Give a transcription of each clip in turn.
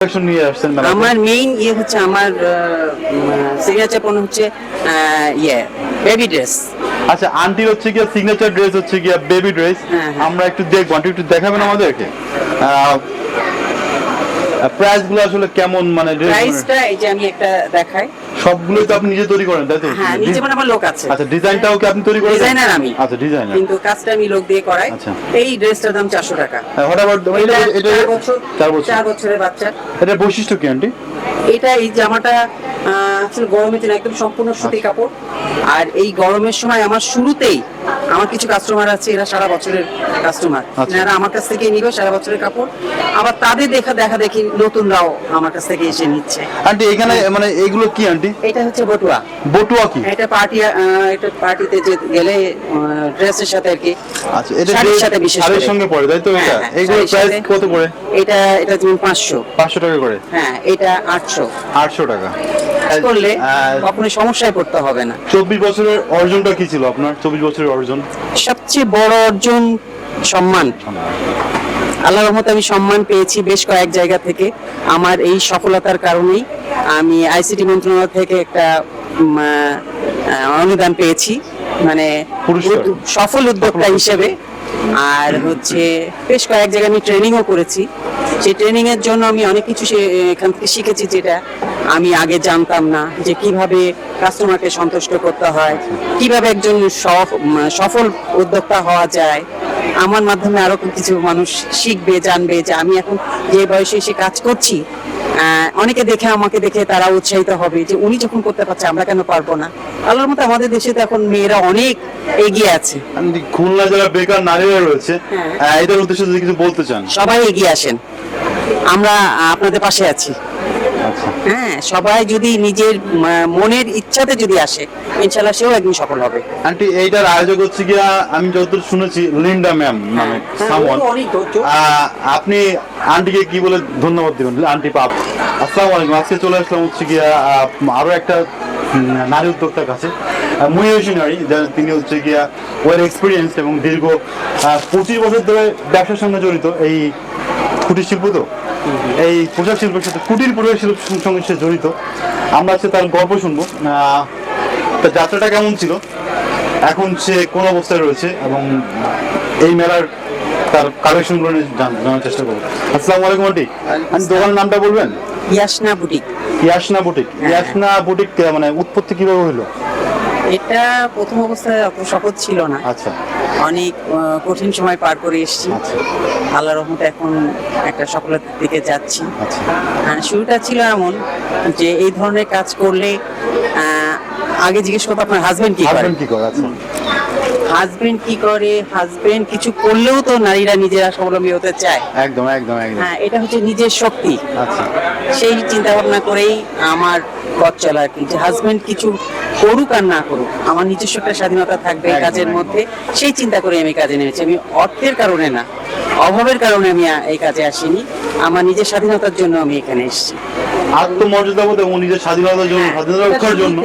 Collection নিয়ে আসছেন মেলাতে? আমার মেইন ইয়ে হচ্ছে আমার সিগনেচার পণ্য হচ্ছে বেবি ড্রেস। আচ্ছা, আন্টির হচ্ছে কি সিগনেচার ড্রেস হচ্ছে কি বেবি ড্রেস। হ্যাঁ। আমরা একটু দেখবো, আন্টি একটু দেখাবেন আমাদেরকে প্রাইস গুলো আসলে কেমন, মানে প্রাইসটা এই যে আমি একটা দেখাই। সবগুলোই তো আপনি নিজে তৈরি করেন তাই তো? হ্যাঁ, নিজে মানে আমার লোক আছে। আচ্ছা, ডিজাইনটাও কি আপনি তৈরি করেন? ডিজাইনার আমি। আচ্ছা, ডিজাইনার, কিন্তু কাজটা আমি লোক দিয়ে করাই। আচ্ছা। এই ড্রেসটার দাম 400 টাকা। এটা 4 বছরের বাচ্চা। এটা বৈশিষ্ট্য কি আন্টি? এটা এই জামাটা আসলে গরমের দিনে একদম সম্পূর্ণ সুতি কাপড়। আর এই গরমের সময় আমার শুরুতেই আমার কিছু কাস্টমার আছে, এরা সারা বছরের কাস্টমার। আচ্ছা। এরা আমার কাছ থেকে নিবে সারা বছরের কাপড়, আবার তাদের দেখা দেখি নতুনরাও আমার কাছ থেকে এসে নিচ্ছে। আন্টি এখানে মানে এইগুলো কি আন্টি? এটা হচ্ছে বটুয়া। বটুয়া কি? এটা পার্টিতে যে গেলে ড্রেসের সাথে আর কি। আচ্ছা, এটা শাড়ির সাথে বিশেষ শাড়ির করে। সঙ্গে পড়ে তাই তো? এটা হ্যাঁ, এইগুলো শাড়ির প্রাইস সাথে। কত করে? এটা যেমন 500 টাকা করে। হ্যাঁ, এটা 800 টাকা করলে কখনোই সমস্যায় পড়তে হবে না। 24 বছরের অর্জনটা কি ছিল আপনার? 24 বছরের অর্জন? সবচেয়ে বড় অর্জন সম্মান। আল্লাহর রহমতে আমি সম্মান পেয়েছি বেশ কয়েক জায়গা থেকে। আমার এই সফলতার কারণেই আমি আইসিটি মন্ত্রণালয় থেকে একটা অনুদান পেয়েছি, মানে পুরস্কার। সফল উদ্যোক্তা হিসেবে। আর হচ্ছে বেশ কয়েক জায়গায় আমি ট্রেনিংও করেছি। সেই ট্রেনিং এর জন্য আমি অনেক কিছু এখান থেকে শিখেছি, যেটা আমি আগে জানতাম না, যে কিভাবে কাস্টমারকে সন্তুষ্ট করতে হয়, কিভাবে একজন সফল উদ্যোক্তা হওয়া যায়। আমার মাধ্যমে আরো কিছু মানুষ শিখবে, জানবে যে আমি এখন যে বয়সে এসে কাজ করছি, অনেকে আমাকে দেখে তারা উৎসাহিত হবে যে উনি যখন করতে পারছে আমরা কেন পারবো না। আল্লাহর মতো আমাদের দেশে তো এখন মেয়েরা অনেক এগিয়ে আছে। খুলনা যারা বেকার নারীরা রয়েছে, হ্যাঁ। এদের উদ্দেশ্যে যদি কিছু বলতে চান? সবাই এগিয়ে আসেন, আমরা আপনাদের পাশে আছি। আচ্ছা, হ্যাঁ, সবাই যদি নিজের মনের ইচ্ছাতে যদি আসে, ইনশাআল্লাহ সেও একদিন সফল হবে। আন্টি এইটার আয়োজক হচ্ছে গিয়া, আমি যতদূর শুনেছি লিন্ডা ম্যাম নামে সামওয়ান। আপনি আন্টিকে কি বলে ধন্যবাদ দিবেন? আন্টি পাপ। আসসালামু আলাইকুম। আজকে চলে আসলাম হচ্ছে গিয়া আরো একটা নারী উদ্যোক্তার কাছে, মুহিউশিনারি, তিনি হচ্ছে গিয়া ওয়েল এক্সপিরিয়েন্স এবং দীর্ঘ 25 বছর ধরে ব্যবসার সঙ্গে জড়িত। এই কুটির শিল্প তো, এই পোশাক শিল্পের সাথে, কুটির পোশাক শিল্পের সঙ্গে সে জড়িত। আমরা আজকে তার গল্প শুনবো, তার যাত্রাটা কেমন ছিল, এখন সে কোন অবস্থায় রয়েছে, এবং এই মেলার তার কালেকশনগুলো নিয়ে জানার চেষ্টা করবো। আসসালামু আলাইকুম আন্টি, আমি দোকানের নামটা বলবেন? ইয়াসনা বুটিক। ইয়াসনা বুটিক। ইয়াসনা বুটিক মানে উৎপত্তি কিভাবে হলো? এটা প্রথম অবস্থায় অত সহজ ছিল না। আচ্ছা, অনেক কঠিন সময় পার করে এসেছি। আচ্ছা। আল্লাহর রহমতে এখন একটা সফলতার দিকে যাচ্ছি। আচ্ছা। শুরুটা ছিল এমন যে এই ধরনের কাজ করলে আগে জিজ্ঞেস করতো আপনার হাজবেন্ড কি করে। হাজবেন্ড কি করে? আচ্ছা, হাজবেন্ড কি করে, হাজবেন্ড কিছু করলেও তো নারীরা নিজেরা স্বাবলম্বী হতে চায়। একদম একদম একদম। হ্যাঁ, এটা হচ্ছে নিজের শক্তি। আচ্ছা, সেই চিন্তা ভাবনা করেই আমার পথ চলা আর কি, যে হাজবেন্ড কিছু করুক আর না করুক, আমার নিজস্ব একটা স্বাধীনতা থাকবে এই একদম, কাজের একদম। মধ্যে। সেই চিন্তা করে আমি কাজে নেমেছি। আমি অর্থের কারণে না, অভাবের কারণে আমি এই কাজে আসিনি, আমার নিজের স্বাধীনতার জন্য আমি এখানে এসেছি। আত্মমর্যাদা বোধ এবং নিজের স্বাধীনতার জন্য, স্বাধীনতা রক্ষার জন্য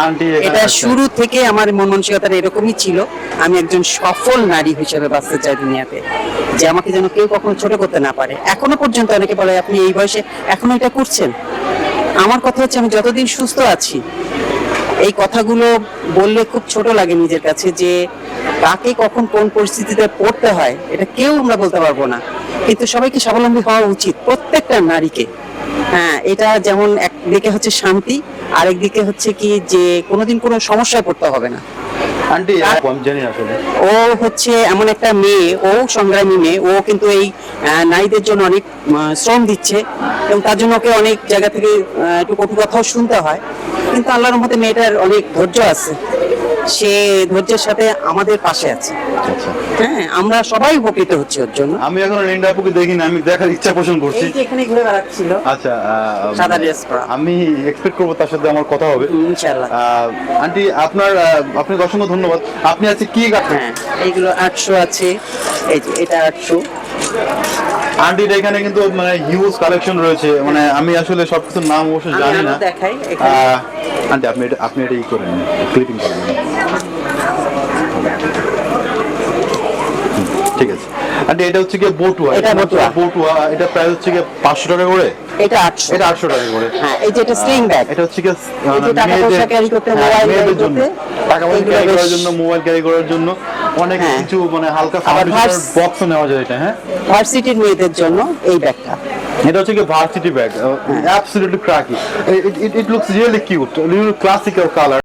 আন্টি এটা শুরু থেকে আমার মন মানসিকতা এরকমই ছিল। আমি একজন সফল নারী হিসেবে বাঁচতে চাই দুনিয়াতে, যে আমাকে যেন কেউ কখনো ছোট করতে না পারে। এখনো পর্যন্ত অনেকে বলে আপনি এই বয়সে এখনো এটা করছেন। আমার কথা হচ্ছে আমি যতদিন সুস্থ আছি, এই কথাগুলো বললে খুব ছোট লাগে নিজের কাছে, যে কাকে কখন কোন পরিস্থিতিতে পড়তে হয় এটা কেউ আমরা বলতে পারবো না। কিন্তু সবাইকে স্বাবলম্বী হওয়া উচিত, প্রত্যেকটা নারীকে। হ্যাঁ, এটা যেমন একদিকে হচ্ছে শান্তি, আরেকদিকে হচ্ছে কি যে কোনোদিন কোনো সমস্যায় পড়তে হবে না। আন্টি আমি জানি আসলে ও হচ্ছে এমন একটা মেয়ে, ও সংগ্রামী মেয়ে, ও কিন্তু এই নারীদের জন্য অনেক শ্রম দিচ্ছে, এবং তার জন্য ওকে অনেক জায়গা থেকে একটু কটু কথাও শুনতে হয়। কিন্তু আল্লাহর রহমতে মেয়েটার অনেক ধৈর্য আছে, সে ধৈর্যের সাথে আমাদের পাশে আছে। আচ্ছা। হ্যাঁ, আমরা সবাই উপকৃত হচ্ছি ওর জন্য। আমি এখন লিন্ডা আপুকে দেখিনি, আমি দেখার ইচ্ছা পোষণ করছি। এই যে এখানে ঘুরে বেড়াচ্ছিল। আচ্ছা, সাদা ড্রেস পরা। আমি এক্সপেক্ট করবো তার সাথে আমার কথা হবে ইনশাআল্লাহ। আন্টি আপনাকে অসংখ্য ধন্যবাদ। আপনি আজকে কি হ্যাঁ, এইগুলো 800 আছে, এই যে এটা 800। আন্টির এখানে কিন্তু মানে হিউজ কালেকশন রয়েছে, মানে আমি আসলে সবকিছুর নাম অবশ্য জানি না। দেখাই এখানে। আন্টি আপনি এটা ই করেন, ক্লিপিং করেন। ঠিক আছে আন্টি, এটা হচ্ছে কি বটুয়া। এটা বটুয়া। বটুয়া, এটা প্রাইস হচ্ছে কি 500 টাকা করে। এটা 800। এটা 800 টাকা করে। হ্যাঁ, এই যে এটা স্লিং ব্যাগ, এটা হচ্ছে কি এই যে টাকা পয়সা ক্যারি করতে, মোবাইল মেয়েদের ক্যারি জন্য, করতে, টাকা পয়সা এগুলো ক্যারি করার বেশ- জন্য, মোবাইল ক্যারি করার জন্য অনেক হ্যাঁ। কিছু মানে হালকা আবার ফার্নিচার বক্সও নেওয়া যায় এটা। হ্যাঁ, ভার্সিটির মেয়েদের জন্য এই ব্যাগটা। এটা হচ্ছে কি varsity bag, absolutely quirky. It looks really cute, little classical colour.